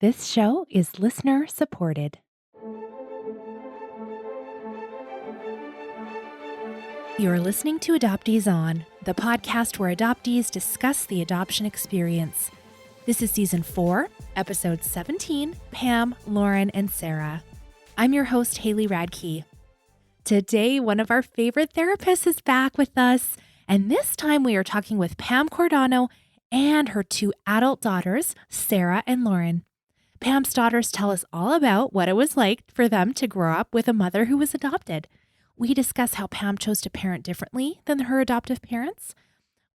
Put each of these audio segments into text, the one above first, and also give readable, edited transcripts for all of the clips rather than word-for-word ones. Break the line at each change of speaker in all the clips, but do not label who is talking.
This show is listener supported. You're listening to Adoptees On, the podcast where adoptees discuss the adoption experience. This is season 4, episode 17, Pam, Lauren, and Sarah. I'm your host, Haley Radke. Today, one of our favorite therapists is back with us, and this time we are talking with Pam Cordano and her 2 adult daughters, Sarah and Lauren. Pam's daughters tell us all about what it was like for them to grow up with a mother who was adopted. We discuss how Pam chose to parent differently than her adoptive parents,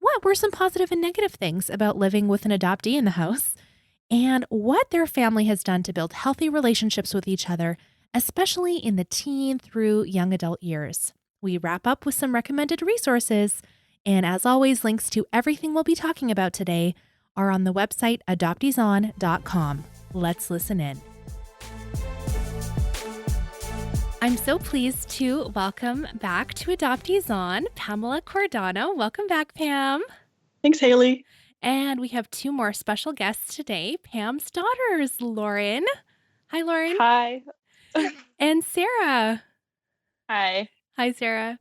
what were some positive and negative things about living with an adoptee in the house, and what their family has done to build healthy relationships with each other, especially in the teen through young adult years. We wrap up with some recommended resources, and as always, links to everything we'll be talking about today are on the website adopteeson.com. Let's listen in. I'm so pleased to welcome back to Adoptees On, Pamela Cordano. Welcome back, Pam.
Thanks, Haley.
And we have 2 more special guests today, Pam's daughters, Lauren. Hi, Lauren.
Hi.
And Sarah.
Hi.
Hi, Sarah.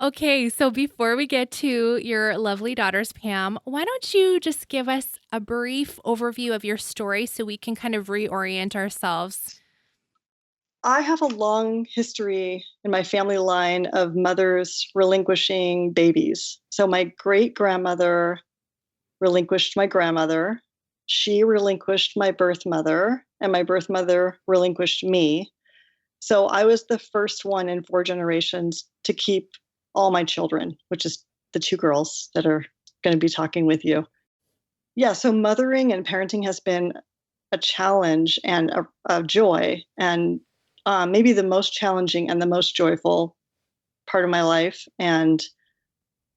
Okay, so before we get to your lovely daughters, Pam, why don't you just give us a brief overview of your story so we can kind of reorient ourselves?
I have a long history in my family line of mothers relinquishing babies. So my great-grandmother relinquished my grandmother. She relinquished my birth mother, and my birth mother relinquished me. So I was the first one in 4 generations to keep all my children, which is the 2 girls that are going to be talking with you. Yeah, so mothering and parenting has been a challenge and a joy, and maybe the most challenging and the most joyful part of my life. And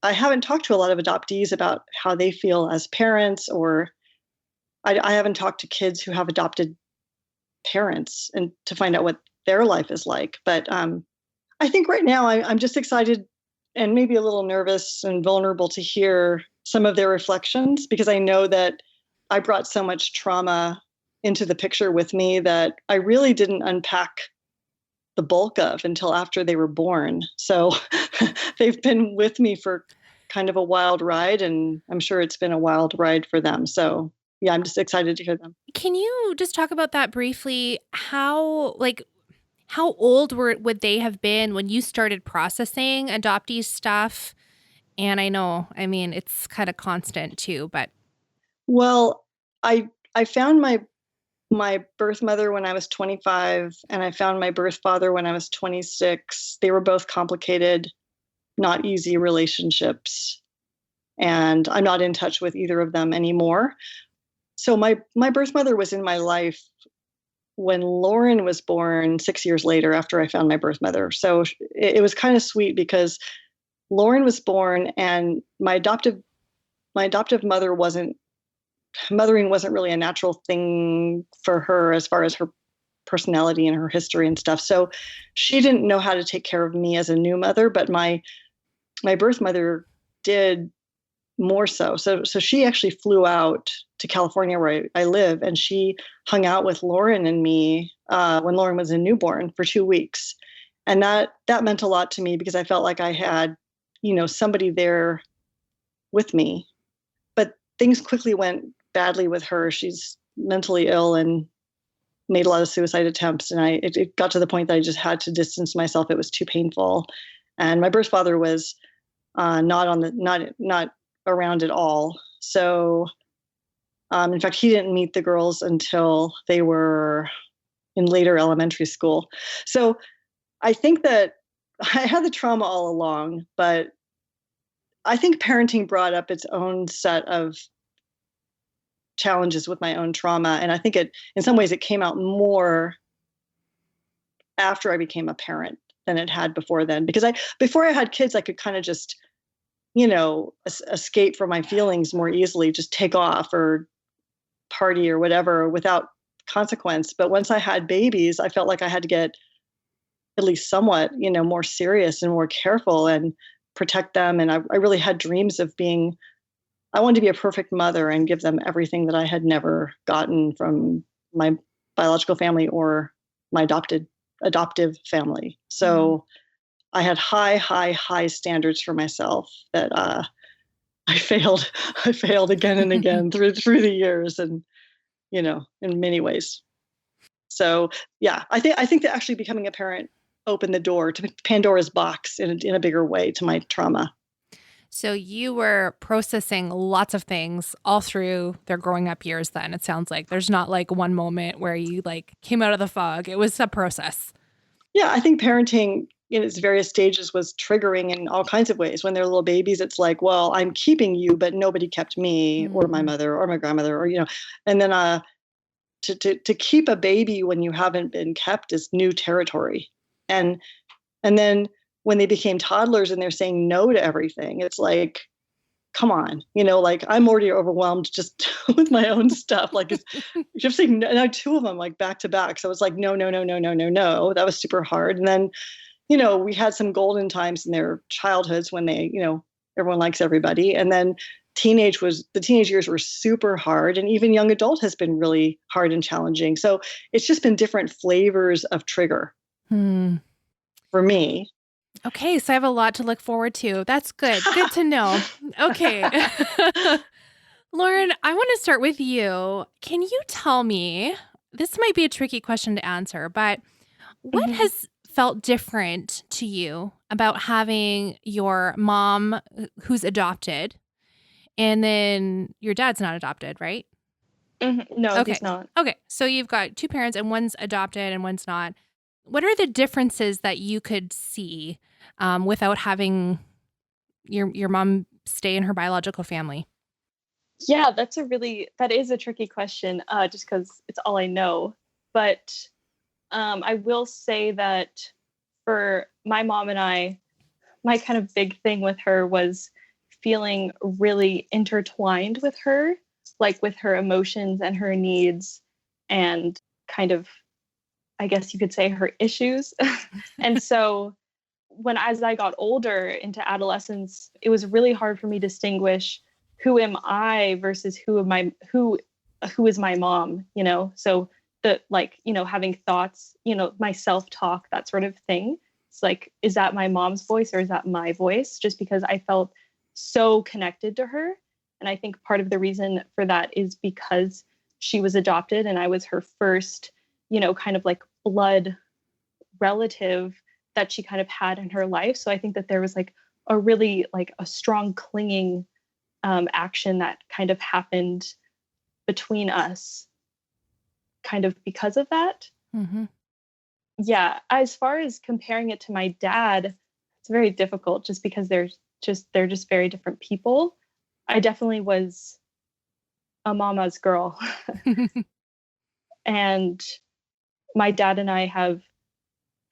I haven't talked to a lot of adoptees about how they feel as parents, or I haven't talked to kids who have adopted parents and to find out what their life is like. But I think right now I'm just excited and maybe a little nervous and vulnerable to hear some of their reflections, because I know that I brought so much trauma into the picture with me that I really didn't unpack the bulk of until after they were born. So they've been with me for kind of a wild ride, and I'm sure it's been a wild ride for them. So yeah, I'm just excited to hear them.
Can you just talk about that briefly? How old would they have been when you started processing adoptee stuff? And I know, it's kind of constant too, but.
Well, I found my birth mother when I was 25, and I found my birth father when I was 26. They were both complicated, not easy relationships, and I'm not in touch with either of them anymore. So my birth mother was in my life when Lauren was born 6 years later after I found my birth mother. So it was kind of sweet because Lauren was born, and my adoptive mother mothering wasn't really a natural thing for her as far as her personality and her history and stuff. So she didn't know how to take care of me as a new mother, but my birth mother did more so. So she actually flew out to California where I live, and she hung out with Lauren and me when Lauren was a newborn for 2 weeks. And that meant a lot to me because I felt like I had, somebody there with me. But things quickly went badly with her. She's mentally ill and made a lot of suicide attempts. And it got to the point that I just had to distance myself. It was too painful. And my birth father was not around at all. So, in fact, he didn't meet the girls until they were in later elementary school. So I think that I had the trauma all along, but I think parenting brought up its own set of challenges with my own trauma. And I think in some ways it came out more after I became a parent than it had before then. Because before I had kids, I could kind of just, escape from my feelings more easily, just take off or party or whatever without consequence. But once I had babies, I felt like I had to get at least somewhat, more serious and more careful and protect them. And I really had dreams of I wanted to be a perfect mother and give them everything that I had never gotten from my biological family or my adoptive family. So I had high standards for myself that I failed. I failed again and again through the years, and in many ways. So yeah, I think that actually becoming a parent opened the door to Pandora's box in a bigger way to my trauma.
So you were processing lots of things all through their growing up years then, it sounds like. There's not like one moment where you like came out of the fog. It was a process.
Yeah, I think parenting in its various stages was triggering in all kinds of ways. When they're little babies, it's like, well, I'm keeping you, but nobody kept me or my mother or my grandmother or, and then to keep a baby when you haven't been kept is new territory. And then when they became toddlers and they're saying no to everything, it's like, come on, like I'm already overwhelmed just with my own stuff. Like just saying no, now two of them like back to back. So it's like, no. That was super hard. And then, we had some golden times in their childhoods when they, everyone likes everybody. And then the teenage years were super hard. And even young adult has been really hard and challenging. So it's just been different flavors of trigger for me.
Okay, so I have a lot to look forward to. That's good. Good to know. Okay. Lauren, I want to start with you. Can you tell me, this might be a tricky question to answer, but what has felt different to you about having your mom who's adopted and then your dad's not adopted, right?
No,
Okay.
he's not.
Okay, so you've got two parents and one's adopted and one's not. What are the differences that you could see without having your mom stay in her biological family?
Yeah, that is a tricky question, just because it's all I know. But I will say that for my mom and I, my kind of big thing with her was feeling really intertwined with her, like with her emotions and her needs and kind of, I guess you could say, her issues. And so as I got older into adolescence, it was really hard for me to distinguish who am I versus who is my mom, So having thoughts, my self-talk, that sort of thing. It's like, is that my mom's voice or is that my voice? Just because I felt so connected to her. And I think part of the reason for that is because she was adopted and I was her first, kind of like blood relative that she kind of had in her life. So I think that there was like a really like a strong clinging action that kind of happened between us kind of because of that. Yeah. As far as comparing it to my dad, it's very difficult just because they're just very different people. I definitely was a mama's girl. And my dad and I have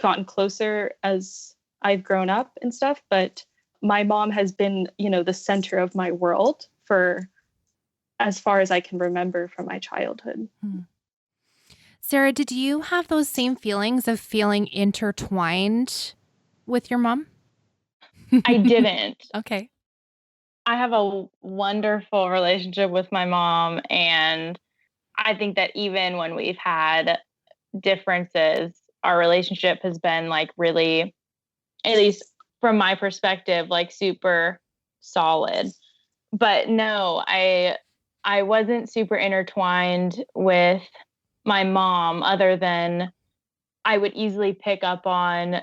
gotten closer as I've grown up and stuff, but my mom has been, the center of my world for as far as I can remember from my childhood.
Sarah, did you have those same feelings of feeling intertwined with your mom?
I didn't.
Okay.
I have a wonderful relationship with my mom, and I think that even when we've had differences, our relationship has been like really, at least from my perspective, like super solid. But no, I wasn't super intertwined with my mom, other than I would easily pick up on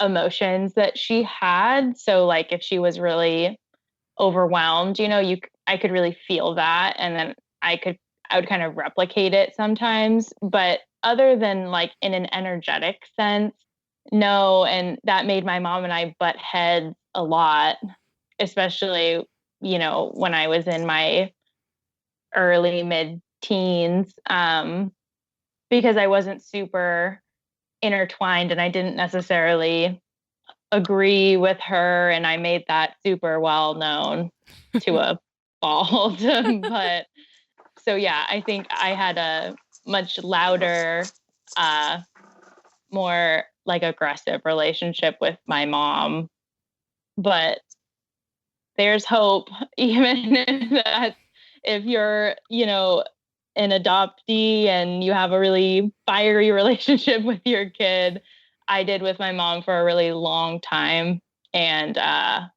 emotions that she had. So like if she was really overwhelmed, I could really feel that, and then I would kind of replicate it sometimes. But other than like in an energetic sense, no. And that made my mom and I butt heads a lot, especially, when I was in my early mid-teens, because I wasn't super intertwined and I didn't necessarily agree with her, and I made that super well known to a fault. But so yeah, I think I had a much louder, more like aggressive relationship with my mom. But there's hope, even if you're, an adoptee and you have a really fiery relationship with your kid. I did with my mom for a really long time. And I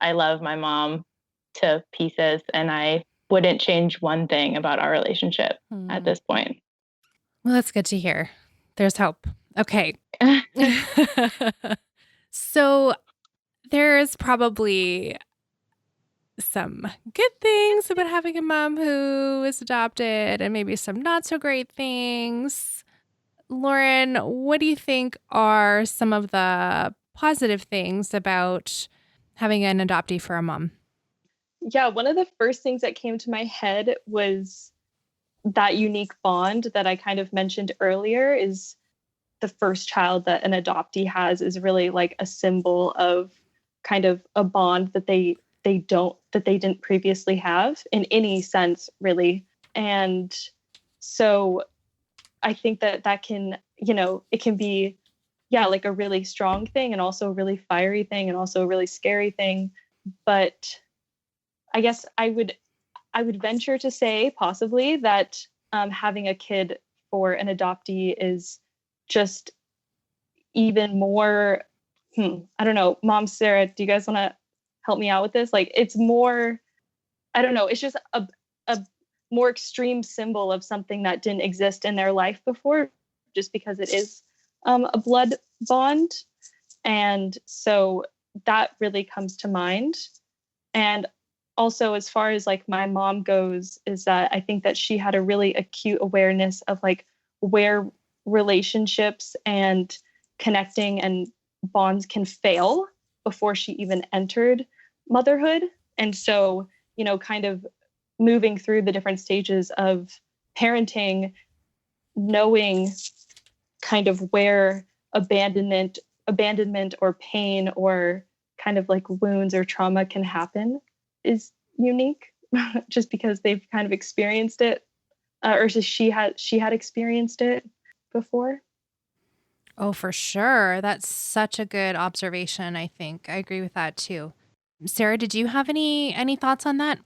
love my mom to pieces, and I wouldn't change one thing about our relationship at this point.
Well, that's good to hear. There's hope. Okay. So there's probably some good things about having a mom who is adopted and maybe some not so great things. Lauren, what do you think are some of the positive things about having an adoptee for a mom?
Yeah, one of the first things that came to my head was that unique bond that I kind of mentioned earlier. Is the first child that an adoptee has is really like a symbol of kind of a bond that they didn't previously have in any sense, really. And so I think that can, it can be, yeah, like a really strong thing and also a really fiery thing and also a really scary thing. But I guess I would venture to say possibly that having a kid for an adoptee is just even more, I don't know, Mom, Sarah, do you guys want to help me out with this? Like, it's more, I don't know, it's just a more extreme symbol of something that didn't exist in their life before, just because it is a blood bond. And so that really comes to mind. And also, as far as like my mom goes, is that I think that she had a really acute awareness of like where relationships and connecting and bonds can fail before she even entered motherhood. And so, kind of moving through the different stages of parenting, knowing kind of where abandonment or pain or kind of like wounds or trauma can happen is unique, just because they've kind of experienced it, or she had experienced it before.
Oh, for sure. That's such a good observation, I think. I agree with that too. Sarah, did you have any thoughts on that?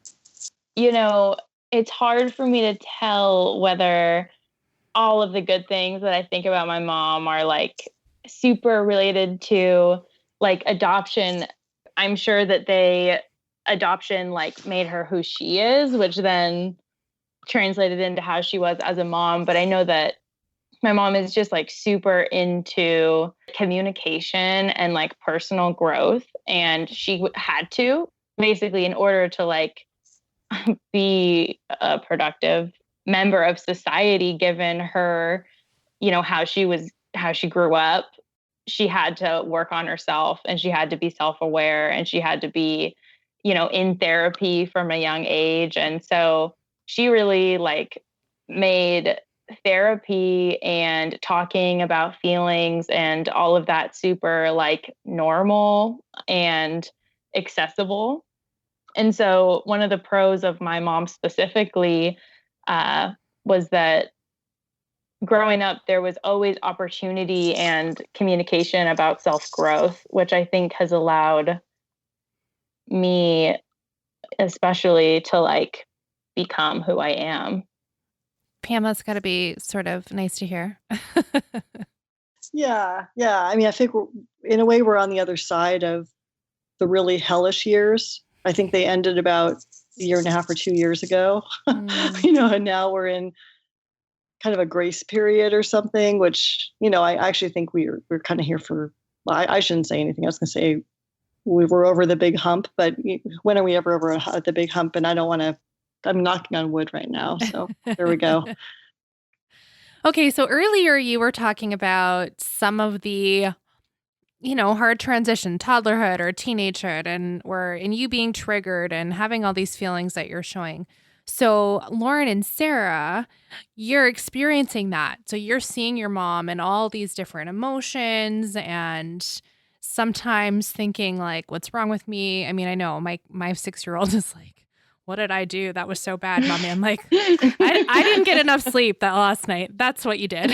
It's hard for me to tell whether all of the good things that I think about my mom are like super related to like adoption. I'm sure that adoption like made her who she is, which then translated into how she was as a mom. But I know that my mom is just like super into communication and like personal growth. And she had to basically, in order to like be a productive member of society, given her, how she grew up, she had to work on herself and she had to be self-aware and she had to be, in therapy from a young age. And so she really like made therapy and talking about feelings and all of that super like normal and accessible. And so one of the pros of my mom specifically was that growing up, there was always opportunity and communication about self-growth, which I think has allowed me especially to like become who I am.
Pam, that's got to be sort of nice to hear.
Yeah. I mean, I think in a way we're on the other side of the really hellish years. I think they ended about a year and a half or 2 years ago, and now we're in kind of a grace period or something, which, I actually think we're kind of here for, well, I shouldn't say anything. I was going to say we were over the big hump, but when are we ever over the big hump? And I'm knocking on wood right now. So there we go.
Okay. So earlier you were talking about some of the, hard transition, toddlerhood or teenagehood, and you being triggered and having all these feelings that you're showing. So Lauren and Sarah, you're experiencing that. So you're seeing your mom and all these different emotions and sometimes thinking like, what's wrong with me? I mean, I know my 6-year-old is like, what did I do? That was so bad, Mommy. I'm like, I didn't get enough sleep that last night. That's what you did.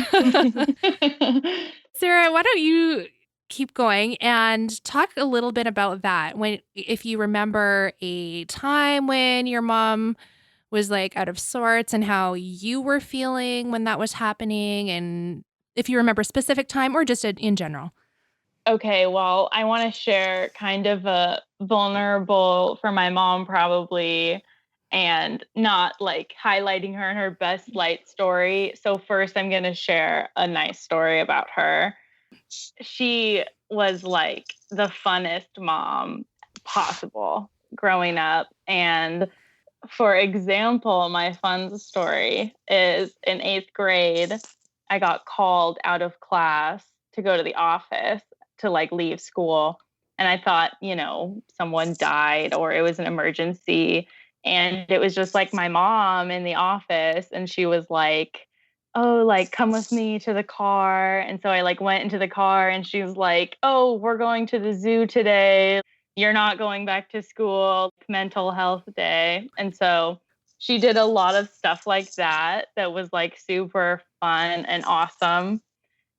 Sarah, why don't you keep going and talk a little bit about that? If you remember a time when your mom was like out of sorts and how you were feeling when that was happening, and if you remember a specific time or just in general.
Okay, well, I want to share kind of a vulnerable for my mom probably, and not like highlighting her in her best light story. So first I'm going to share a nice story about her. She was like the funnest mom possible growing up. And for example, my fun story is in 8th grade, I got called out of class to go to the office to like leave school. And I thought, someone died or it was an emergency. And it was just like my mom in the office. And she was like, oh, like come with me to the car. And so I like went into the car and she was like, oh, we're going to the zoo today. You're not going back to school, mental health day. And so she did a lot of stuff like that was like super fun and awesome.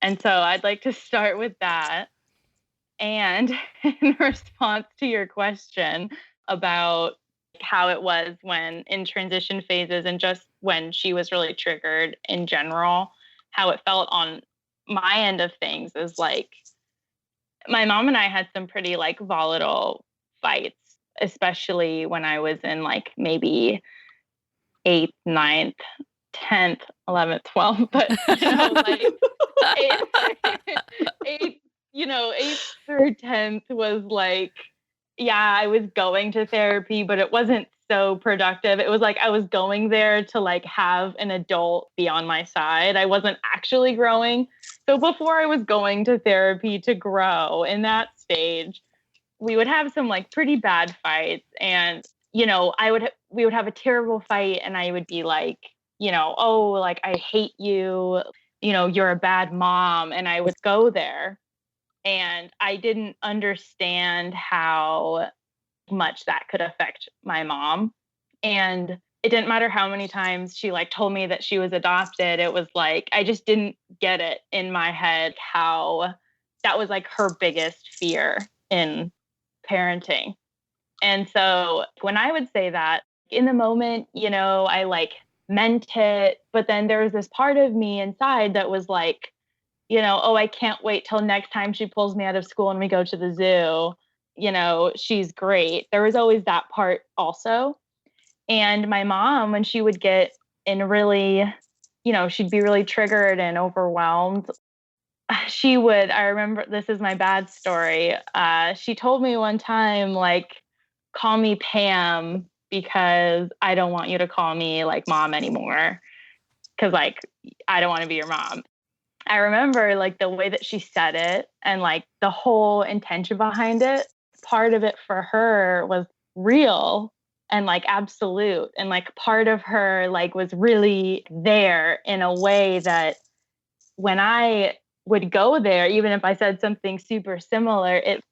And so I'd like to start with that. And in response to your question about how it was when in transition phases and just when she was really triggered in general, how it felt on my end of things is like my mom and I had some pretty like volatile fights, especially when I was in like maybe 8th, 9th, 10th, 11th, 12th, but like 8th through 10th was like, yeah, I was going to therapy, but it wasn't so productive. It was like I was going there to like have an adult be on my side. I wasn't actually growing. So before I was going to therapy to grow in that stage, we would have some like pretty bad fights. And, we would have a terrible fight and I would be like, oh, like, I hate you, you're a bad mom. And I would go there and I didn't understand how much that could affect my mom. And it didn't matter how many times she like told me that she was adopted. It was like, I just didn't get it in my head how that was like her biggest fear in parenting. And so when I would say that in the moment, I like meant it, but then there was this part of me inside that was like, oh, I can't wait till next time she pulls me out of school and we go to the zoo. She's great. There was always that part also. And my mom, when she would get in really, she'd be really triggered and overwhelmed. I remember, this is my bad story. She told me one time, like, call me Pam because I don't want you to call me like mom anymore. Cause like, I don't want to be your mom. I remember like the way that she said it and like the whole intention behind it. Part of it for her was real and like absolute. And like part of her like was really there in a way that when I would go there, even if I said something super similar, it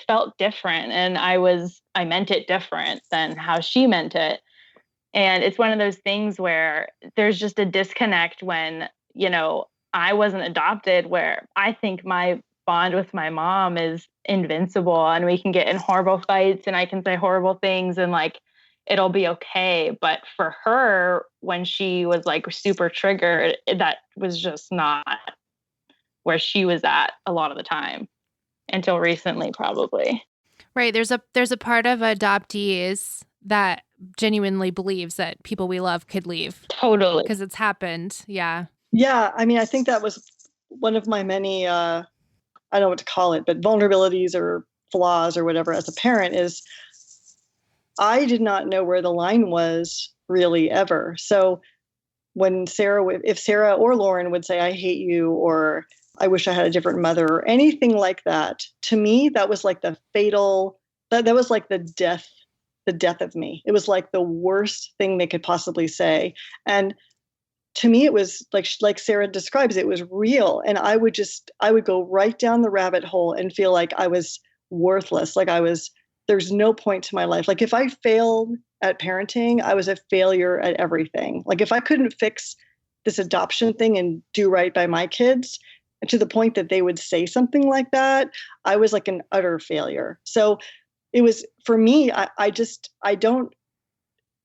felt different. And I meant it different than how she meant it. And it's one of those things where there's just a disconnect when, I wasn't adopted, where I think my bond with my mom is invincible and we can get in horrible fights and I can say horrible things and like, it'll be okay. But for her, when she was like super triggered, that was just not where she was at a lot of the time until recently, probably.
Right. There's a part of adoptees that genuinely believes that people we love could leave.
Totally.
Because it's happened. Yeah.
Yeah. I mean, I think that was one of my many, I don't know what to call it, but vulnerabilities or flaws or whatever as a parent is I did not know where the line was really ever. So when if Sarah or Lauren would say, I hate you, or I wish I had a different mother, or anything like that, to me, that was like the fatal, that was like the death of me. It was like the worst thing they could possibly say. And to me, it was like Sarah describes, it was real. And I would go right down the rabbit hole and feel like I was worthless. Like there's no point to my life. Like if I failed at parenting, I was a failure at everything. Like if I couldn't fix this adoption thing and do right by my kids, to the point that they would say something like that, I was like an utter failure. So it was, for me, I don't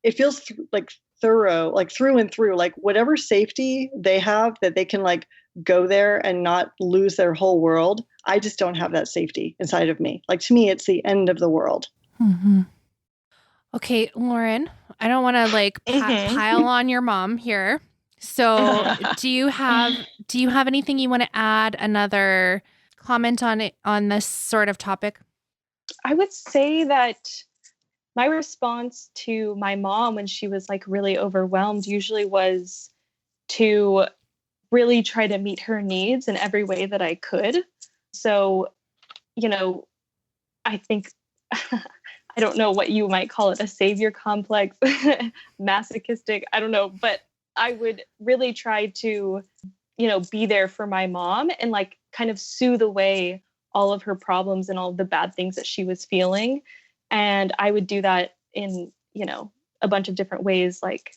it feels like thorough, like through and through, like whatever safety they have that they can like go there and not lose their whole world. I just don't have that safety inside of me. Like to me, it's the end of the world.
Mm-hmm. Okay, Lauren, I don't want to like pile on your mom here. So do you have anything you want to add, another comment on it, on this sort of topic?
I would say that my response to my mom when she was like really overwhelmed usually was to really try to meet her needs in every way that I could. So, I think I don't know what you might call it, a savior complex, masochistic, I don't know, but I would really try to, be there for my mom and like kind of soothe away all of her problems and all of the bad things that she was feeling. And I would do that in, a bunch of different ways, like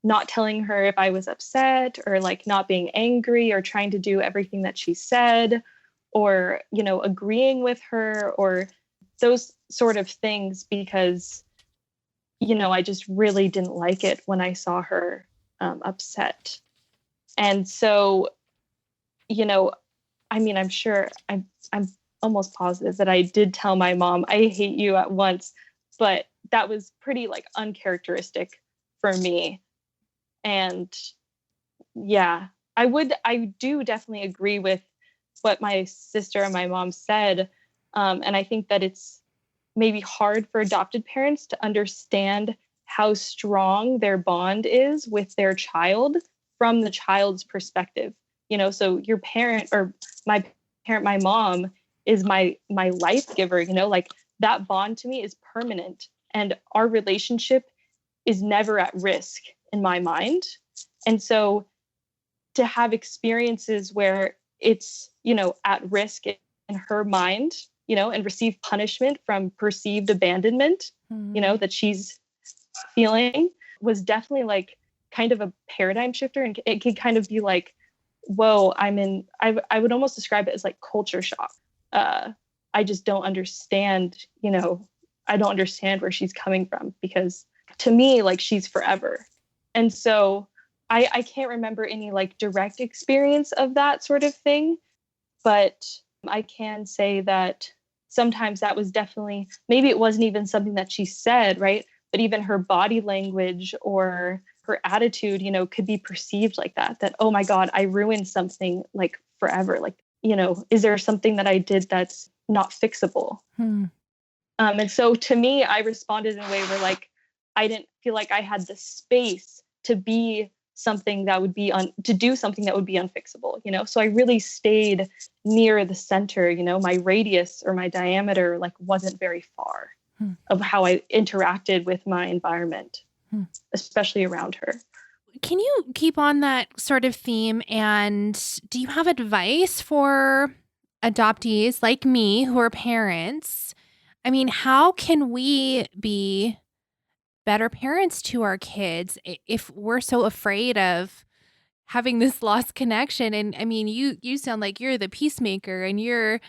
not telling her if I was upset or like not being angry or trying to do everything that she said or, agreeing with her or those sort of things because, I just really didn't like it when I saw her upset. And so, I'm sure I'm almost positive that I did tell my mom, I hate you at once, but that was pretty like uncharacteristic for me. And yeah, I do definitely agree with what my sister and my mom said. And I think that it's maybe hard for adopted parents to understand how strong their bond is with their child from the child's perspective. So your parent or my parent, my mom is my life giver, like that bond to me is permanent and our relationship is never at risk in my mind. And so to have experiences where it's, at risk in her mind, and receive punishment from perceived abandonment, that she's feeling was definitely like kind of a paradigm shifter. And it could kind of be like, whoa, I would almost describe it as like culture shock. I just don't understand, I don't understand where she's coming from because to me, like she's forever. And so I can't remember any like direct experience of that sort of thing, but I can say that sometimes that was definitely, maybe it wasn't even something that she said, right? But even her body language or her attitude, could be perceived like that, oh my God, I ruined something like forever. Like, is there something that I did that's not fixable? And so to me, I responded in a way where like, I didn't feel like I had the space to be something that would be to do something that would be unfixable, so I really stayed near the center, my radius or my diameter like wasn't very far of how I interacted with my environment, especially around her.
Can you keep on that sort of theme? And do you have advice for adoptees like me who are parents? I mean, how can we be better parents to our kids if we're so afraid of having this lost connection? And I mean, you sound like you're the peacemaker and you're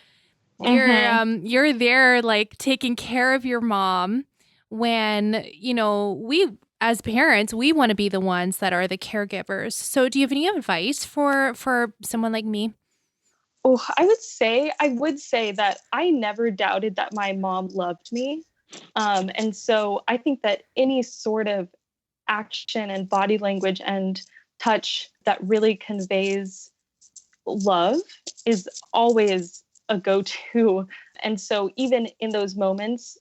there like taking care of your mom when, we as parents, we want to be the ones that are the caregivers. So do you have any advice for someone like me?
Oh, I would say that I never doubted that my mom loved me. And so I think that any sort of action and body language and touch that really conveys love is always a go-to. And so even in those moments,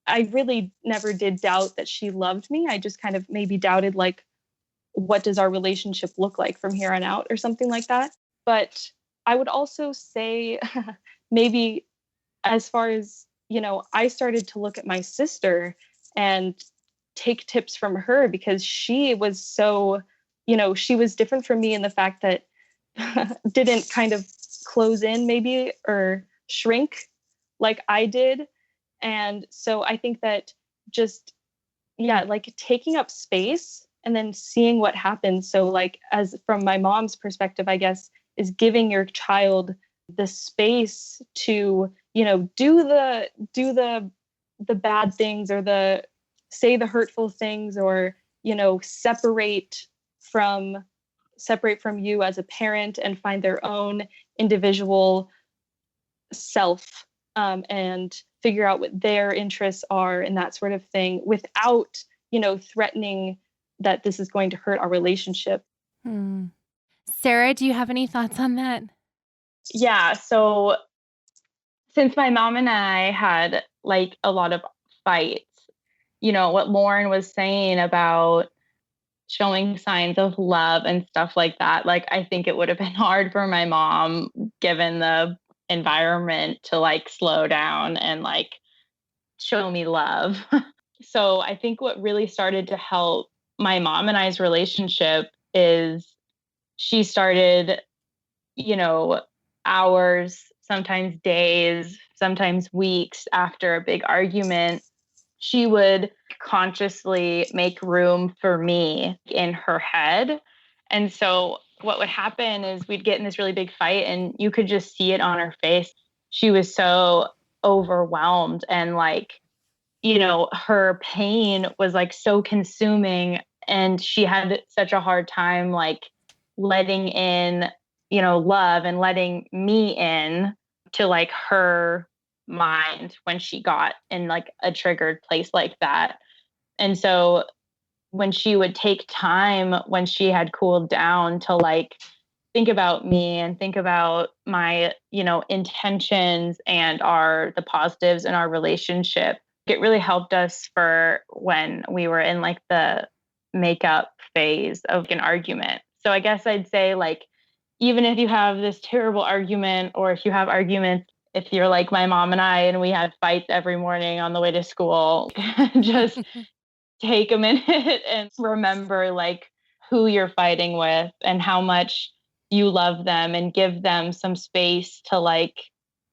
I really never did doubt that she loved me. I just kind of maybe doubted like, what does our relationship look like from here on out or something like that. But I would also say maybe as far as, I started to look at my sister and take tips from her because she was so, she was different from me in the fact that didn't kind of close in maybe or shrink like I did. And so I think that just, like taking up space and then seeing what happens. So like as from my mom's perspective, I guess, is giving your child the space to, do the bad things or the say the hurtful things or, separate from you as a parent and find their own individual self, and figure out what their interests are and that sort of thing without, threatening that this is going to hurt our relationship.
Sarah, do you have any thoughts on that?
Yeah. So since my mom and I had like a lot of fights, what Lauren was saying about showing signs of love and stuff like that, like I think it would have been hard for my mom, given the environment, to like slow down and like show me love. So I think what really started to help my mom and I's relationship is she started, hours, sometimes days, sometimes weeks after a big argument, she would consciously make room for me in her head. And so what would happen is we'd get in this really big fight and you could just see it on her face. She was so overwhelmed and like, her pain was like so consuming, and she had such a hard time like letting in, love and letting me in to like her mind when she got in like a triggered place like that. And so when she would take time, when she had cooled down, to like think about me and think about my, intentions and the positives in our relationship, it really helped us for when we were in like the makeup phase of an argument. So I guess I'd say, like, even if you have this terrible argument, or if you have arguments, if you're like my mom and I, and we had fights every morning on the way to school, just take a minute and remember like who you're fighting with and how much you love them, and give them some space to like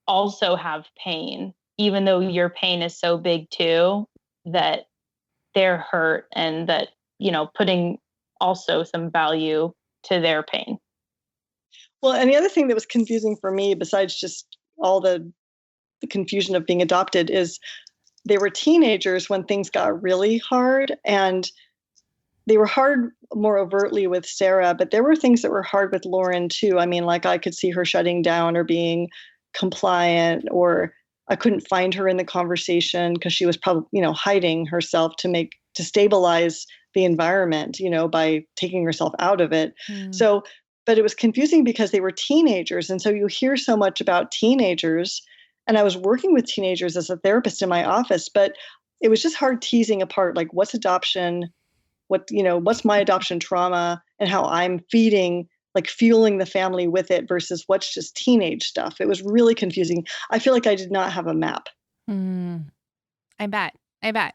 also have pain, even though your pain is so big too, that they're hurt, and that, putting also some value to their pain.
Well, and the other thing that was confusing for me, besides just all the confusion of being adopted, is they were teenagers when things got really hard, and they were hard more overtly with Sarah, but there were things that were hard with Lauren too. I mean, like I could see her shutting down or being compliant, or I couldn't find her in the conversation because she was probably, hiding herself to stabilize the environment, by taking herself out of it. So, but it was confusing because they were teenagers. And so you hear so much about teenagers, and I was working with teenagers as a therapist in my office, but it was just hard teasing apart, like, what's adoption? What's my adoption trauma, and how I'm fueling the family with it, versus what's just teenage stuff. It was really confusing. I feel like I did not have a map.
I bet.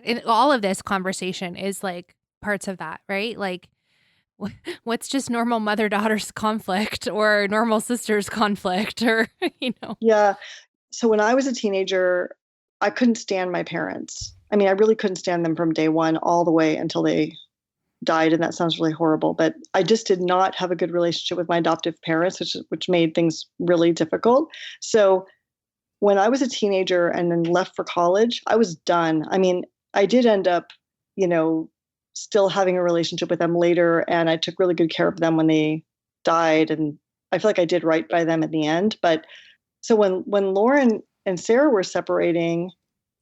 And all of this conversation is like parts of that, right? Like, what's just normal mother-daughter's conflict, or normal sister's conflict, or,
Yeah. So when I was a teenager, I couldn't stand my parents. I mean, I really couldn't stand them from day one all the way until they died. And that sounds really horrible, but I just did not have a good relationship with my adoptive parents, which made things really difficult. So when I was a teenager and then left for college, I was done. I mean, I did end up, still having a relationship with them later, and I took really good care of them when they died, and I feel like I did right by them in the end. But so when Lauren and Sarah were separating,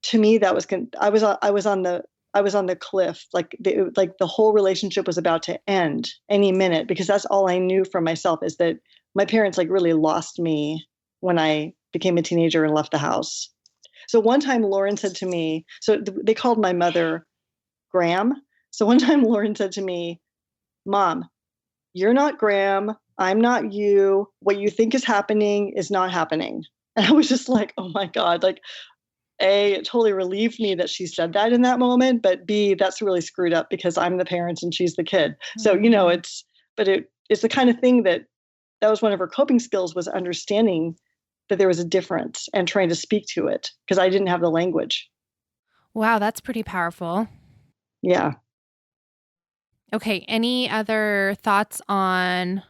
to me that was I was on the cliff, like the whole relationship was about to end any minute, because that's all I knew from myself, is that my parents like really lost me when I became a teenager and left the house. So one time Lauren said to me, so they called my mother Graham. So one time Lauren said to me, "Mom, you're not Graham. I'm not you. What you think is happening is not happening." And I was just like, oh my God, like, A, it totally relieved me that she said that in that moment, but B, that's really screwed up because I'm the parent and she's the kid. So, it's the kind of thing that was one of her coping skills, was understanding that there was a difference and trying to speak to it, because I didn't have the language.
Wow, that's pretty powerful.
Yeah.
Okay. Any other thoughts on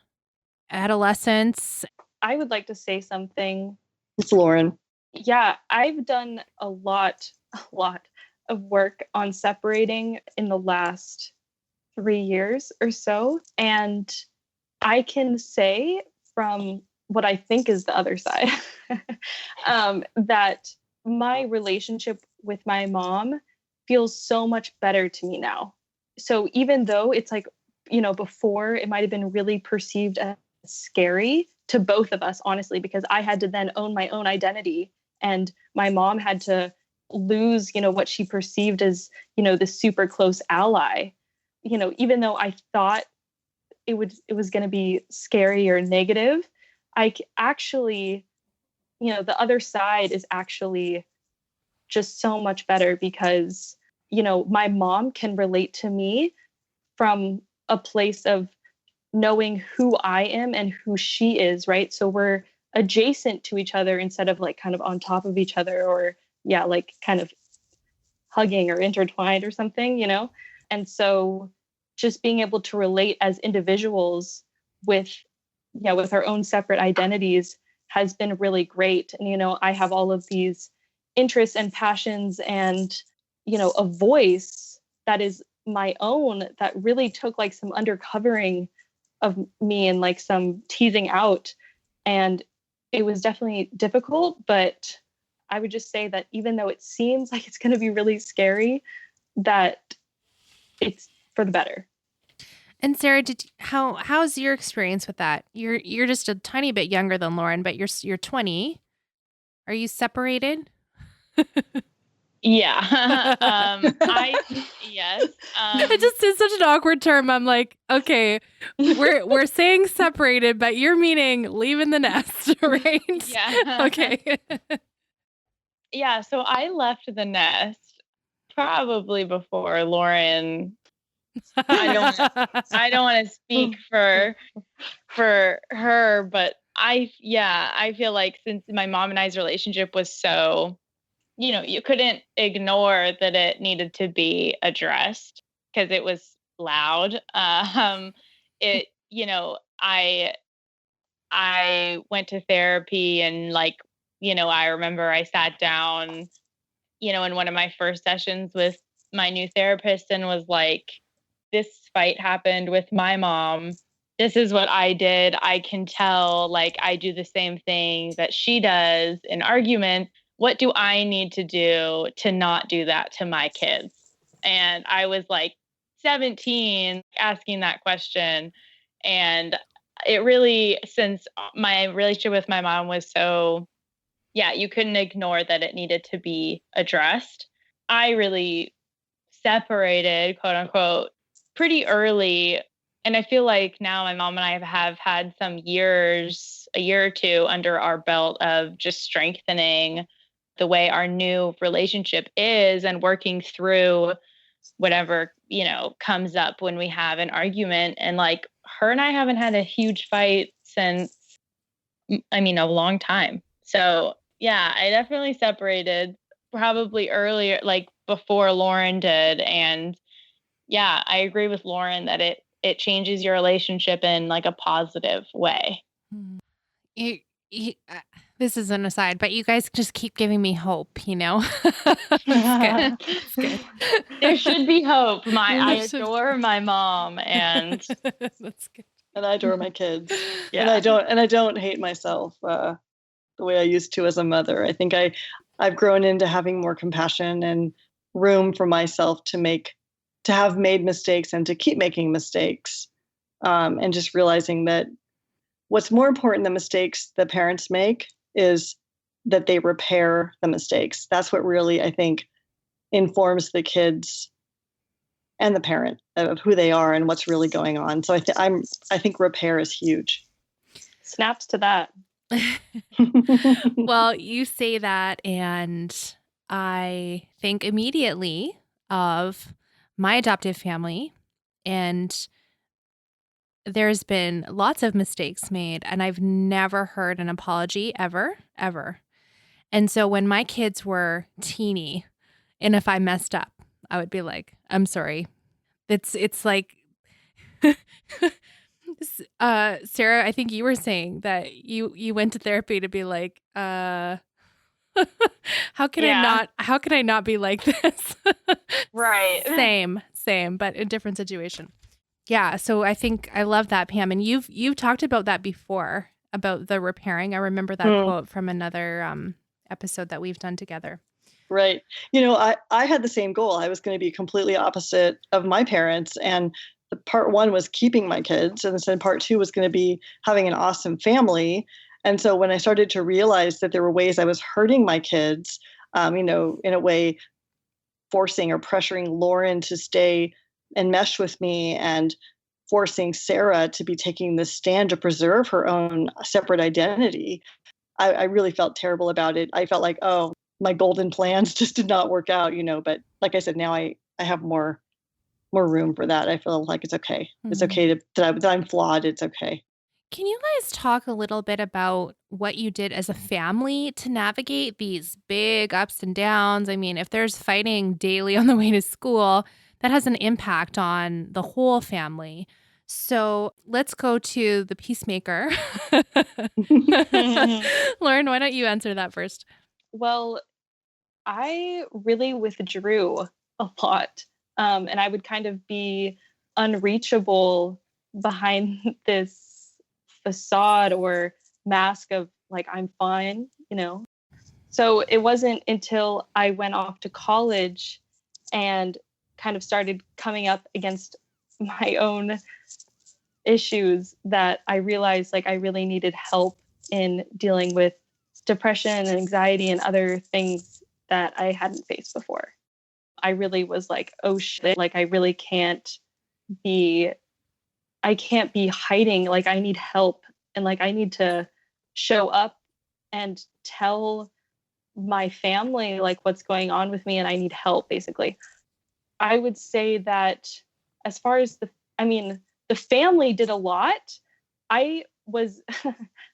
adolescence?
I would like to say something.
It's Lauren.
Yeah, I've done a lot of work on separating in the last 3 years or so. And I can say from what I think is the other side, that my relationship with my mom feels so much better to me now. So even though it's like, before it might have been really perceived as scary to both of us, honestly, because I had to then own my own identity and my mom had to lose, what she perceived as, the super close ally. Even though I thought it was going to be scary or negative, actually, the other side is actually just so much better because, my mom can relate to me from a place of knowing who I am and who she is, right? So we're adjacent to each other instead of like kind of on top of each other or like kind of hugging or intertwined or something, And so just being able to relate as individuals with our own separate identities has been really great. And, I have all of these interests and passions and, a voice that is my own that really took like some undercovering of me and like some teasing out. And it was definitely difficult, but I would just say that even though it seems like it's going to be really scary, that it's for the better.
And Sarah, how's your experience with that? You're just a tiny bit younger than Lauren, but you're 20. Are you separated?
Yeah. Yes.
It just is such an awkward term. I'm like, okay, we're saying separated, but you're meaning leaving the nest, right?
Yeah.
Okay.
Yeah. So I left the nest probably before Lauren. I don't want to speak for her, but I feel like since my mom and I's relationship was so, you couldn't ignore that it needed to be addressed because it was loud. I went to therapy and I remember I sat down, in one of my first sessions with my new therapist and was like, this fight happened with my mom. This is what I did. I can tell, I do the same thing that she does in arguments. What do I need to do to not do that to my kids? And I was 17 asking that question. And it really, since my relationship with my mom was so, you couldn't ignore that it needed to be addressed. I really separated, quote unquote, pretty early. And I feel like now my mom and I have had some years, a year or two under our belt of just strengthening the way our new relationship is and working through whatever, comes up when we have an argument. And her and I haven't had a huge fight since, a long time. So yeah, I definitely separated probably earlier, before Lauren did. And yeah, I agree with Lauren that it changes your relationship in a positive way.
You, this is an aside, but you guys just keep giving me hope, That's good. That's good.
There should be hope. I adore my mom and
that's good.
And I adore my kids.
Yeah.
And I don't hate myself the way I used to as a mother. I think I've grown into having more compassion and room for myself to have made mistakes and to keep making mistakes. And just realizing that what's more important than mistakes that parents make is that they repair the mistakes. That's what really, I think, informs the kids and the parent of who they are and what's really going on. So I think repair is huge.
Snaps to that.
Well, you say that, and I think immediately of my adoptive family, and there's been lots of mistakes made, and I've never heard an apology ever. And so when my kids were teeny, and if I messed up, I would be like, I'm sorry. It's like, Sarah, I think you were saying that you went to therapy to be like, How can I not be like this?
Right.
Same, but a different situation. Yeah. So I think I love that, Pam. And you've talked about that before, about the repairing. I remember that quote from another episode that we've done together.
Right. I had the same goal. I was going to be completely opposite of my parents. And the part one was keeping my kids. And then part two was going to be having an awesome family. And so when I started to realize that there were ways I was hurting my kids, in a way, forcing or pressuring Lauren to stay enmeshed with me and forcing Sarah to be taking this stand to preserve her own separate identity, I really felt terrible about it. I felt like, oh, my golden plans just did not work out, but like I said, now I have more room for that. I feel like it's okay. It's okay that I'm flawed. It's okay.
Can you guys talk a little bit about what you did as a family to navigate these big ups and downs? I mean, if there's fighting daily on the way to school, that has an impact on the whole family. So let's go to the peacemaker. Lauren, why don't you answer that first?
Well, I really withdrew a lot. And I would kind of be unreachable behind this facade or mask of like, I'm fine, So it wasn't until I went off to college and kind of started coming up against my own issues that I realized like I really needed help in dealing with depression and anxiety and other things that I hadn't faced before. I really was like, oh shit, like I really can't be hiding. Like I need help and like I need to show up and tell my family like what's going on with me and I need help, basically. I would say that as far as the family did a lot. I was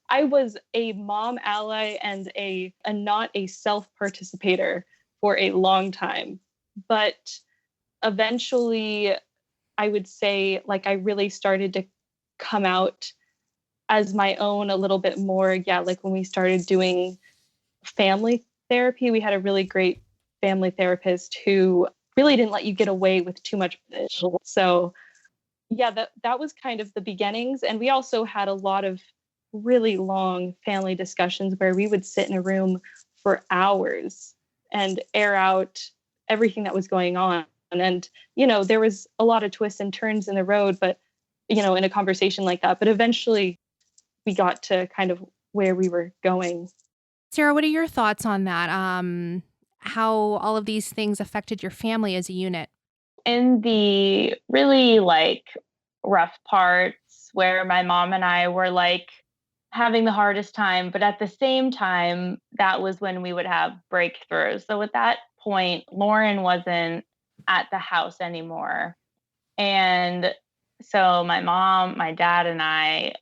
I was a mom ally and a not a self-participator for a long time. But eventually I would say like I really started to come out as my own a little bit more. Yeah, like when we started doing family therapy, we had a really great family therapist who really didn't let you get away with too much. So yeah, that was kind of the beginnings. And we also had a lot of really long family discussions where we would sit in a room for hours and air out everything that was going on. And, there was a lot of twists and turns in the road, but, in a conversation like that. But eventually we got to kind of where we were going.
Sarah, what are your thoughts on that? How all of these things affected your family as a unit?
In the really like rough parts where my mom and I were like having the hardest time, but at the same time, that was when we would have breakthroughs. So at that point, Lauren wasn't at the house anymore. And so my mom, my dad, and I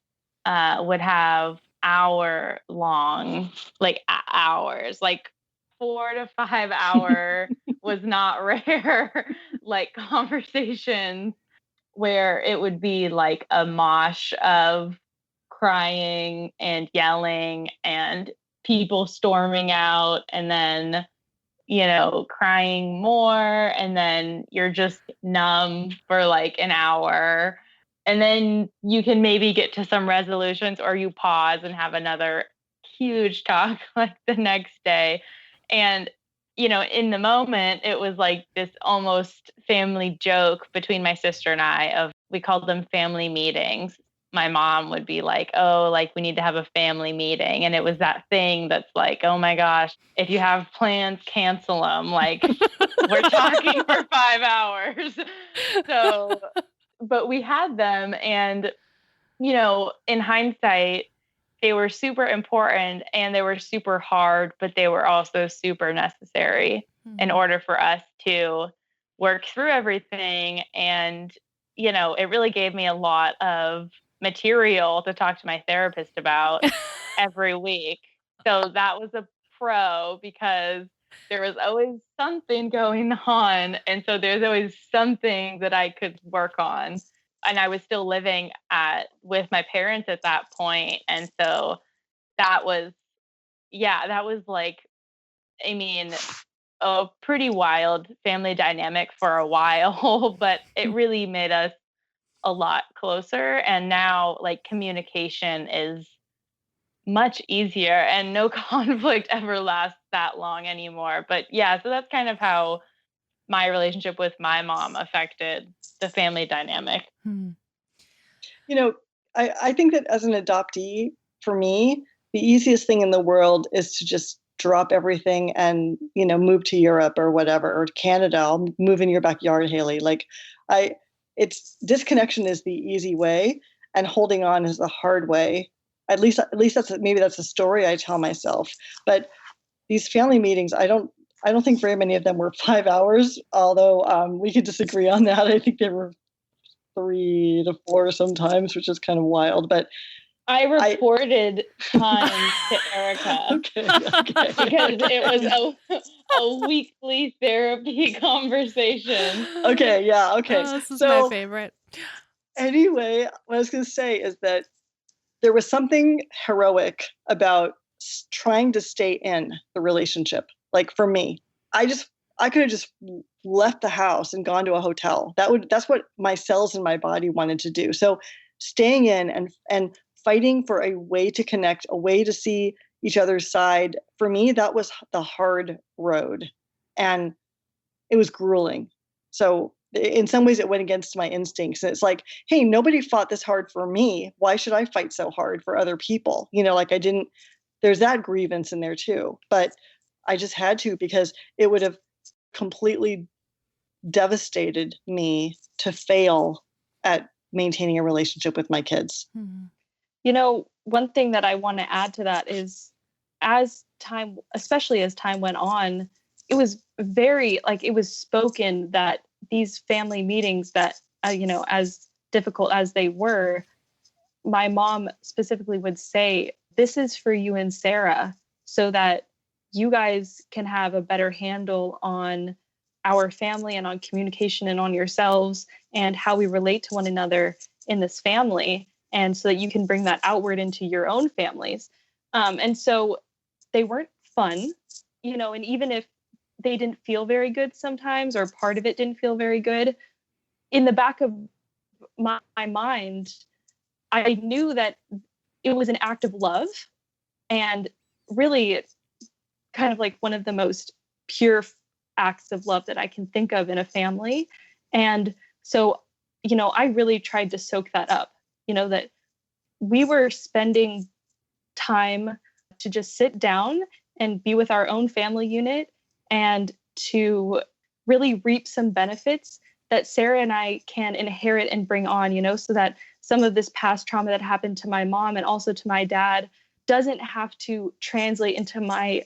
would have hour-long, like hours, like 4 to 5 hour was not rare, like conversations where it would be like a mosh of crying and yelling and people storming out and then crying more and then you're just numb for like an hour and then you can maybe get to some resolutions or you pause and have another huge talk like the next day. And in the moment, it was like this almost family joke between my sister and I of we called them family meetings. My mom would be like, oh, like we need to have a family meeting. And it was that thing that's like, oh my gosh, if you have plans, cancel them. Like we're talking for 5 hours. So, but we had them. And, in hindsight, they were super important and they were super hard, but they were also super necessary in order for us to work through everything. And, it really gave me a lot of material to talk to my therapist about every week. So that was a pro because there was always something going on. And so there's always something that I could work on. And I was still living with my parents at that point. And so that was like I mean, a pretty wild family dynamic for a while, but it really made us a lot closer. And now, like, communication is much easier and no conflict ever lasts that long anymore. But yeah, so that's kind of how my relationship with my mom affected the family dynamic.
You know, I think that as an adoptee, for me, the easiest thing in the world is to just drop everything and, move to Europe or whatever, or Canada. I'll move in your backyard, Haley. Like, it's disconnection is the easy way, and holding on is the hard way. At least that's a story I tell myself. But these family meetings, I don't think very many of them were 5 hours, although we could disagree on that. I think they were 3 to 4 sometimes, which is kind of wild. But
I reported time to Erica
okay.
because it was a weekly therapy conversation.
Okay, yeah, okay.
Oh, this is my favorite.
Anyway, what I was going to say is that there was something heroic about trying to stay in the relationship. Like, for me, I could have just left the house and gone to a hotel. That's what my cells in my body wanted to do. So staying in and fighting for a way to connect, a way to see each other's side, for me, that was the hard road. And it was grueling. So in some ways it went against my instincts. And it's like, hey, nobody fought this hard for me. Why should I fight so hard for other people? There's that grievance in there too. But I just had to, because it would have completely devastated me to fail at maintaining a relationship with my kids.
One thing that I want to add to that is, especially as time went on, it was it was spoken that these family meetings that, as difficult as they were, my mom specifically would say, this is for you and Sarah, so that you guys can have a better handle on our family and on communication and on yourselves and how we relate to one another in this family. And so that you can bring that outward into your own families. And so they weren't fun, and even if they didn't feel very good sometimes, or part of it didn't feel very good, in the back of my mind, I knew that it was an act of love, and really kind of like one of the most pure acts of love that I can think of in a family. And so, I really tried to soak that up, that we were spending time to just sit down and be with our own family unit, and to really reap some benefits that Sarah and I can inherit and bring on, so that some of this past trauma that happened to my mom and also to my dad doesn't have to translate into my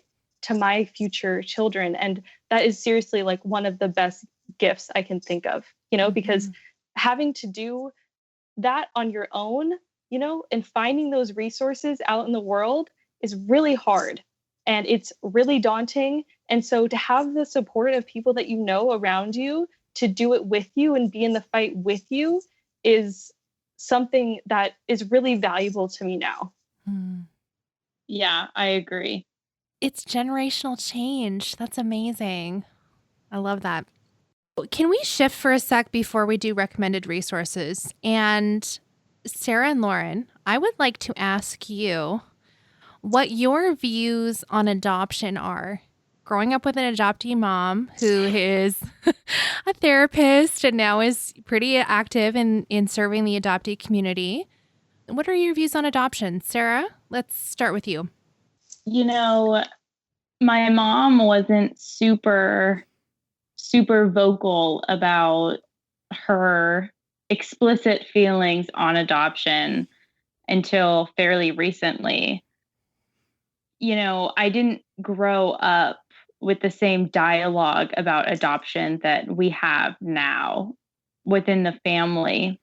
future children. And that is seriously like one of the best gifts I can think of, because having to do that on your own, and finding those resources out in the world is really hard, and it's really daunting. And so to have the support of people that around you to do it with you and be in the fight with you is something that is really valuable to me now.
Yeah, I agree.
It's generational change. That's amazing. I love that. Can we shift for a sec before we do recommended resources? And Sarah and Lauren, I would like to ask you what your views on adoption are. Growing up with an adoptee mom who is a therapist and now is pretty active in serving the adoptee community. What are your views on adoption? Sarah, let's start with you.
My mom wasn't super vocal about her explicit feelings on adoption until fairly recently. I didn't grow up with the same dialogue about adoption that we have now within the family.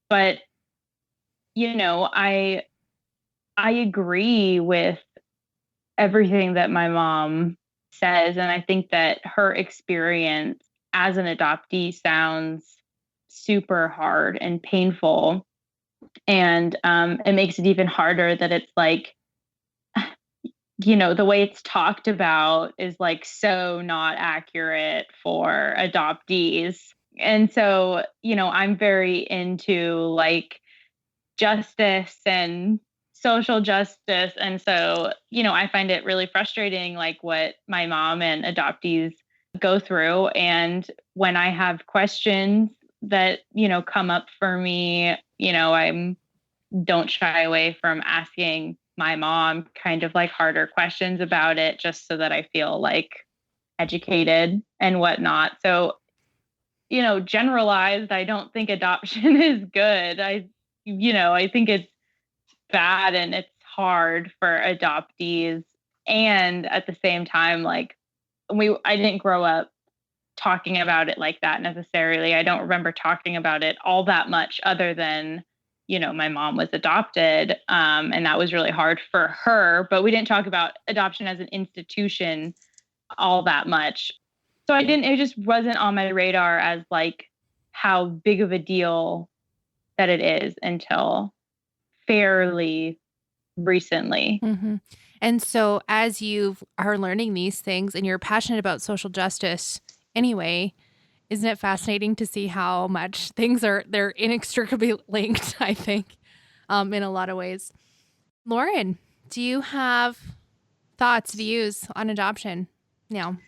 But, I agree with everything that my mom says. And I think that her experience as an adoptee sounds super hard and painful. And it makes it even harder that it's like the way it's talked about is like so not accurate for adoptees. And so, I'm very into like justice and social justice. And so, I find it really frustrating, like what my mom and adoptees go through. And when I have questions that, come up for me, I'm don't shy away from asking my mom kind of like harder questions about it, just so that I feel like educated and whatnot. So, generalized, I don't think adoption is good. I think it's bad and it's hard for adoptees. And at the same time, like I didn't grow up talking about it like that necessarily. I don't remember talking about it all that much other than, my mom was adopted. And that was really hard for her, but we didn't talk about adoption as an institution all that much. So it just wasn't on my radar as like how big of a deal that it is until fairly recently.
Mm-hmm. And so as you are learning these things and you're passionate about social justice anyway, isn't it fascinating to see how much they're inextricably linked, I think, in a lot of ways. Lauren, do you have thoughts, views on adoption now?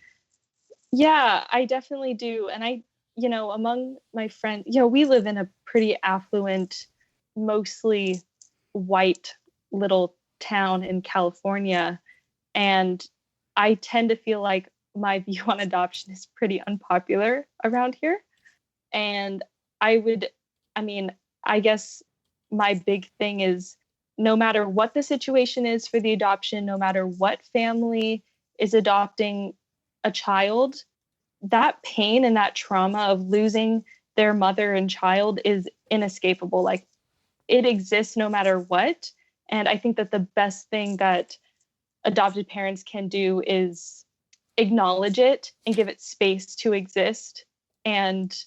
Yeah, I definitely do. And among my friends, we live in a pretty affluent, mostly white little town in California. And I tend to feel like my view on adoption is pretty unpopular around here. And I guess my big thing is no matter what the situation is for the adoption, no matter what family is adopting a child, that pain and that trauma of losing their mother and child is inescapable. Like it exists no matter what. And I think that the best thing that adopted parents can do is acknowledge it and give it space to exist and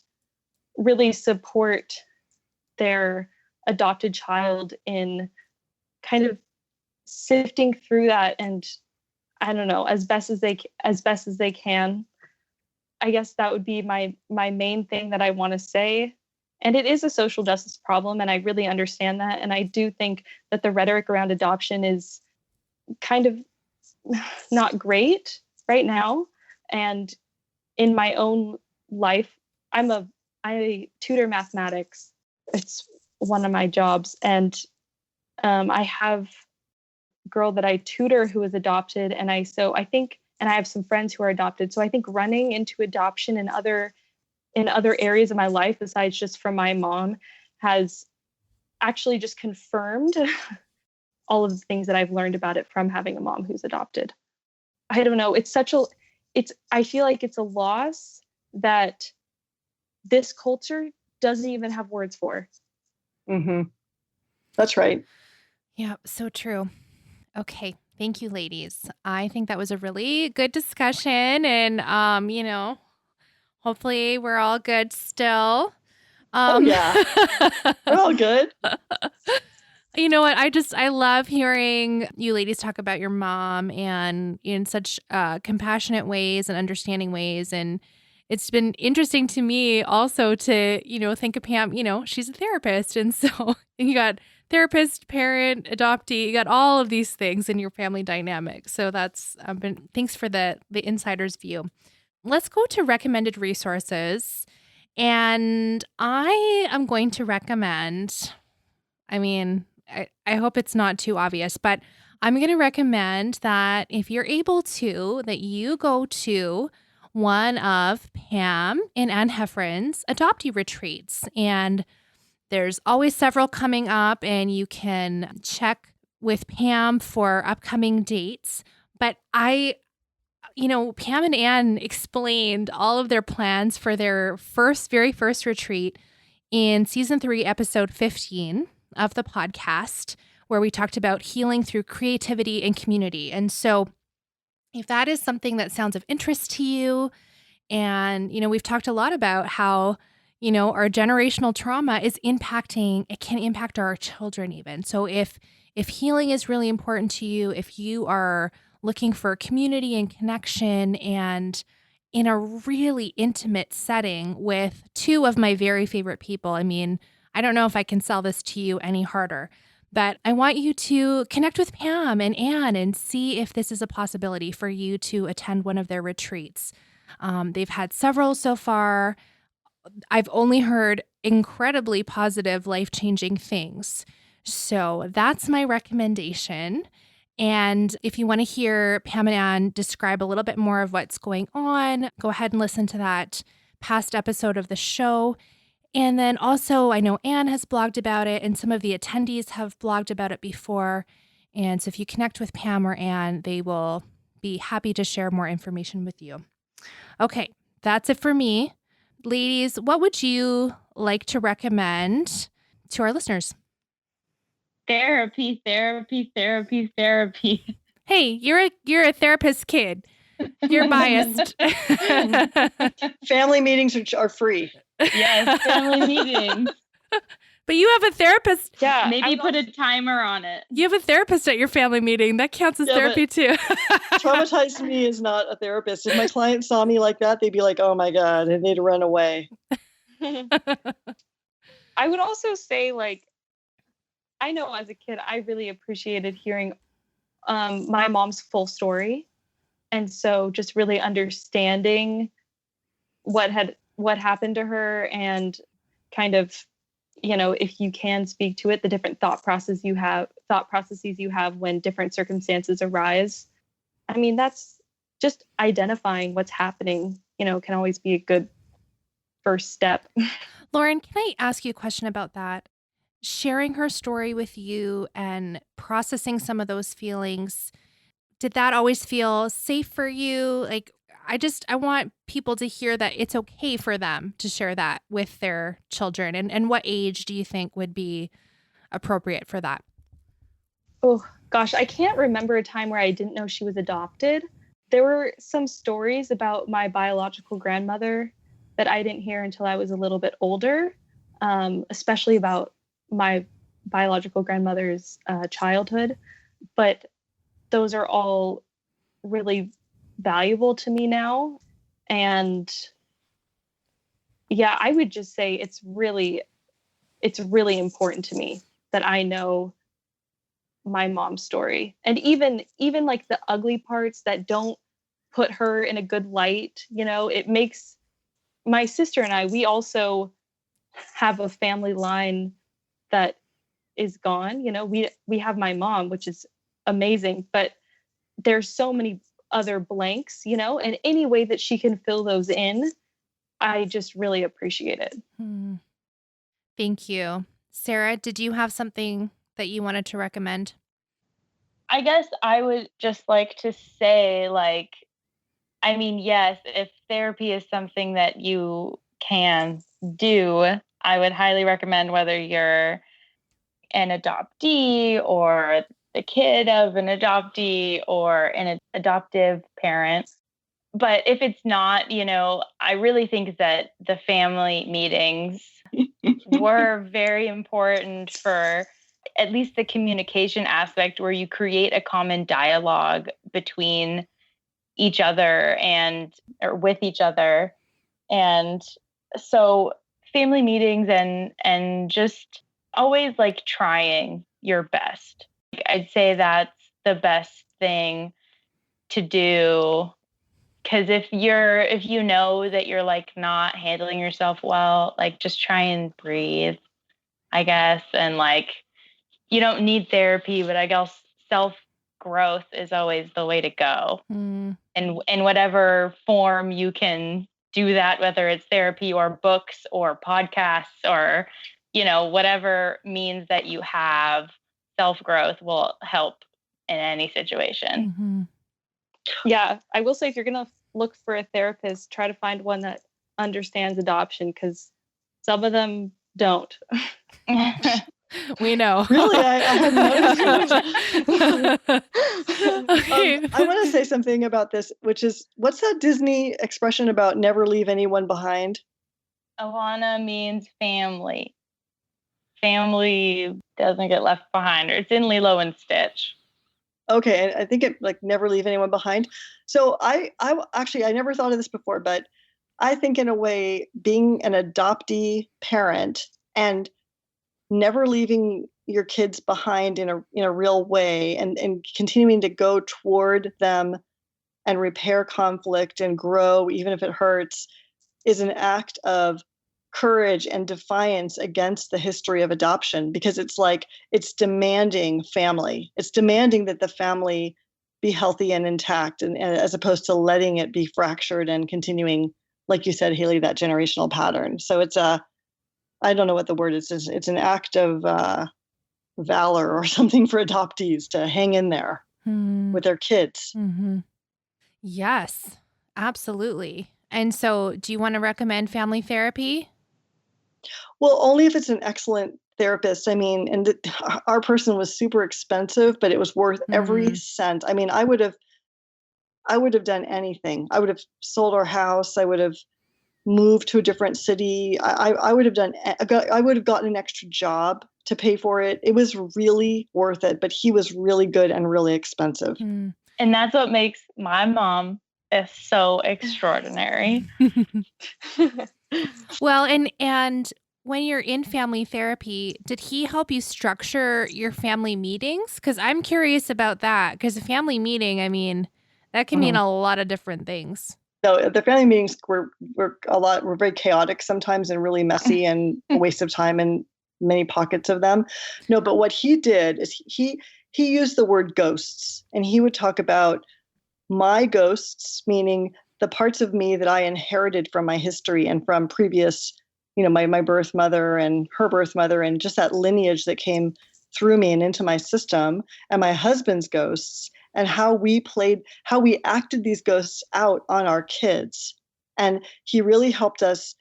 really support their adopted child in kind of sifting through that. And I don't know, as best as they can. I guess that would be my main thing that I want to say. And it is a social justice problem, and I really understand that. And I do think that the rhetoric around adoption is kind of not great right now. And in my own life, I tutor mathematics. It's one of my jobs. And I have a girl that I tutor who is adopted. And I have some friends who are adopted. So I think running into adoption in other areas of my life, besides just from my mom, has actually just confirmed all of the things that I've learned about it from having a mom who's adopted. I don't know. I feel like it's a loss that this culture doesn't even have words for.
Mm-hmm. That's right.
Yeah, so true. Okay. Thank you, ladies. I think that was a really good discussion, and hopefully we're all good still.
Oh yeah, we're all good.
You know what? I love hearing you ladies talk about your mom and in such compassionate ways and understanding ways. And it's been interesting to me also to, think of Pam, she's a therapist. And so you got therapist, parent, adoptee, you got all of these things in your family dynamic. So that's thanks for the insider's view. Let's go to recommended resources. And I am going to recommend, I hope it's not too obvious, but I'm going to recommend that if you're able to, that you go to one of Pam and Ann Heffron's adoptee retreats. And there's always several coming up, and you can check with Pam for upcoming dates. But Pam and Ann explained all of their plans for their very first retreat in season 3, episode 15 of the podcast, where we talked about healing through creativity and community. And so if that is something that sounds of interest to you, and, we've talked a lot about how, our generational trauma it can impact our children even. So if healing is really important to you, if you are looking for community and connection, and in a really intimate setting with two of my very favorite people. I mean, I don't know if I can sell this to you any harder, but I want you to connect with Pam and Anne and see if this is a possibility for you to attend one of their retreats. They've had several so far. I've only heard incredibly positive, life-changing things. So that's my recommendation. And if you want to hear Pam and Anne describe a little bit more of what's going on, go ahead and listen to that past episode of the show. And then also, I know Anne has blogged about it, and some of the attendees have blogged about it before. And so if you connect with Pam or Anne, they will be happy to share more information with you. Okay, that's it for me. Ladies, what would you like to recommend to our listeners?
Therapy.
Hey, you're a therapist kid. You're biased.
Family meetings are free.
Yes, family meetings.
But you have a therapist.
Yeah.
Maybe put a timer on it.
You have a therapist at your family meeting. That counts as therapy too.
Traumatized me is not a therapist. If my client saw me like that, they'd be like, oh my God, and they'd run away.
I would also say, like, I know as a kid, I really appreciated hearing my mom's full story. And so just really understanding what happened to her, and kind of, you know, if you can speak to it, the different thought processes you have when different circumstances arise. I mean, that's just identifying what's happening, you know, can always be a good first step.
Lauren, can I ask you a question about that? Sharing her story with you and processing some of those feelings, did that always feel safe for you? Like, I want people to hear that it's okay for them to share that with their children. And what age do you think would be appropriate for that?
Oh, gosh, I can't remember a time where I didn't know she was adopted. There were some stories about my biological grandmother that I didn't hear until I was a little bit older, especially about my biological grandmother's childhood. But those are all really valuable to me now. And yeah, I would just say it's really important to me that I know my mom's story. And even like the ugly parts that don't put her in a good light, you know, it makes my sister and we also have a family line that is gone. You know, we have my mom, which is amazing, but there's so many other blanks, you know, and any way that she can fill those in, I just really appreciate it.
Thank you. Sarah, did you have something that you wanted to recommend?
I guess I would just like to say, like, I mean, yes, if therapy is something that you can do, I would highly recommend, whether you're an adoptee or the kid of an adoptee or an adoptive parent. But if it's not, you know, I really think that the family meetings were very important for at least the communication aspect, where you create a common dialogue between each other or with each other. And so family meetings and just always like trying your best. I'd say that's the best thing to do. Because if you know that you're like not handling yourself well, like just try and breathe, I guess. And like, you don't need therapy, but I guess self-growth is always the way to go. And in whatever form you can do that, whether it's therapy or books or podcasts or, you know, whatever means that you have, self-growth will help in any situation.
Yeah, I will say, if you're going to look for a therapist, try to find one that understands adoption, because some of them don't.
We know.
Really, I had no I want to say something about this, which is, what's that Disney expression about never leave anyone behind?
Ohana means family. Family doesn't get left behind. It's in Lilo and Stitch.
Okay, and I think it like never leave anyone behind. So I actually I never thought of this before, but I think in a way being an adoptee parent and never leaving your kids behind in a real way and continuing to go toward them and repair conflict and grow even if it hurts is an act of courage and defiance against the history of adoption, because it's like it's demanding family. It's demanding that the family be healthy and intact, and as opposed to letting it be fractured and continuing, like you said, Haley, that generational pattern. So it's I don't know what the word is. It's an act of valor or something for adoptees to hang in there with their kids.
Mm-hmm. Yes, absolutely. And so do you want to recommend family therapy?
Well, only if it's an excellent therapist. I mean, and our person was super expensive, but it was worth every cent. I mean, I would have done anything. I would have sold our house. I would have moved to a different city. I would have gotten an extra job to pay for it. It was really worth it, but he was really good and really expensive.
And that's what makes my mom is so extraordinary.
Well, and when you're in family therapy, did he help you structure your family meetings? Because I'm curious about that. Because a family meeting, I mean, that can mean a lot of different things.
No, the family meetings were very chaotic sometimes and really messy and a waste of time in many pockets of them. No, but what he did is he used the word ghosts, and he would talk about my ghosts, meaning the parts of me that I inherited from my history and from previous, my birth mother and her birth mother, and just that lineage that came through me and into my system, and my husband's ghosts, and how we acted these ghosts out on our kids. And he really helped us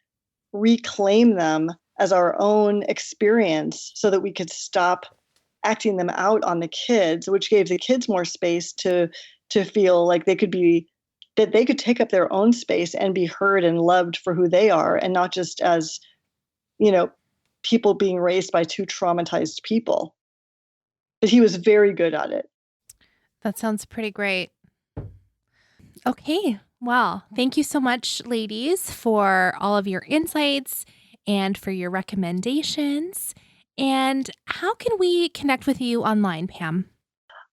reclaim them as our own experience so that we could stop acting them out on the kids, which gave the kids more space to feel like they could take up their own space and be heard and loved for who they are, and not just as, people being raised by two traumatized people. But he was very good at it.
That sounds pretty great. Okay. Well, thank you so much, ladies, for all of your insights and for your recommendations. And how can we connect with you online, Pam?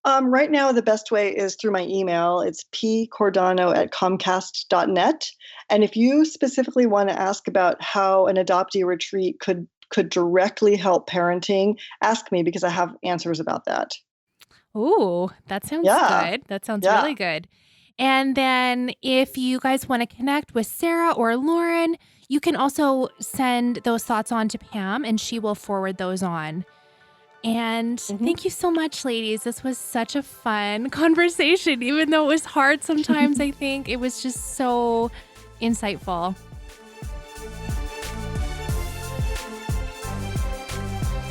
Right now, the best way is through my email. It's pcordano@comcast.net. And if you specifically want to ask about how an adoptee retreat could directly help parenting, ask me, because I have answers about that.
Oh, that sounds good. That sounds really good. And then if you guys want to connect with Sarah or Lauren, you can also send those thoughts on to Pam, and she will forward those on. And thank you so much, ladies. This was such a fun conversation, even though it was hard sometimes. I think it was just so insightful.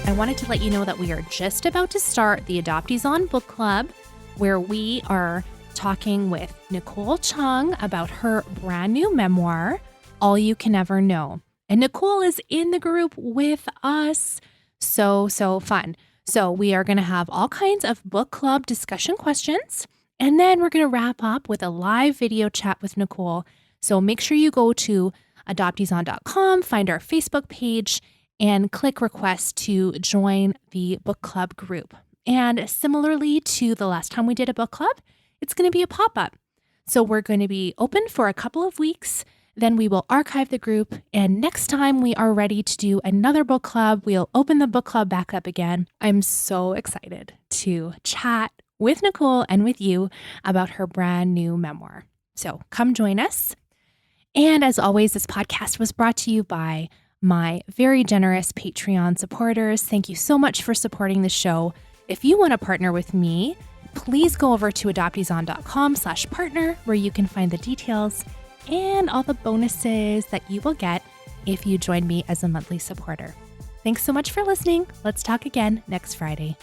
I wanted to let you know that we are just about to start the Adoptees On Book Club, where we are talking with Nicole Chung about her brand new memoir, All You Can Ever Know. And Nicole is in the group with us. So fun. So we are going to have all kinds of book club discussion questions, and then we're going to wrap up with a live video chat with Nicole. So make sure you go to adopteeson.com, find our Facebook page, and click request to join the book club group. And similarly to the last time we did a book club, it's going to be a pop-up. So we're going to be open for a couple of weeks. Then we will archive the group, and next time we are ready to do another book club, we'll open the book club back up again. I'm so excited to chat with Nicole and with you about her brand new memoir. So come join us. And as always, this podcast was brought to you by my very generous Patreon supporters. Thank you so much for supporting the show. If you want to partner with me, please go over to adopteeson.com/partner, where you can find the details and all the bonuses that you will get if you join me as a monthly supporter. Thanks so much for listening. Let's talk again next Friday.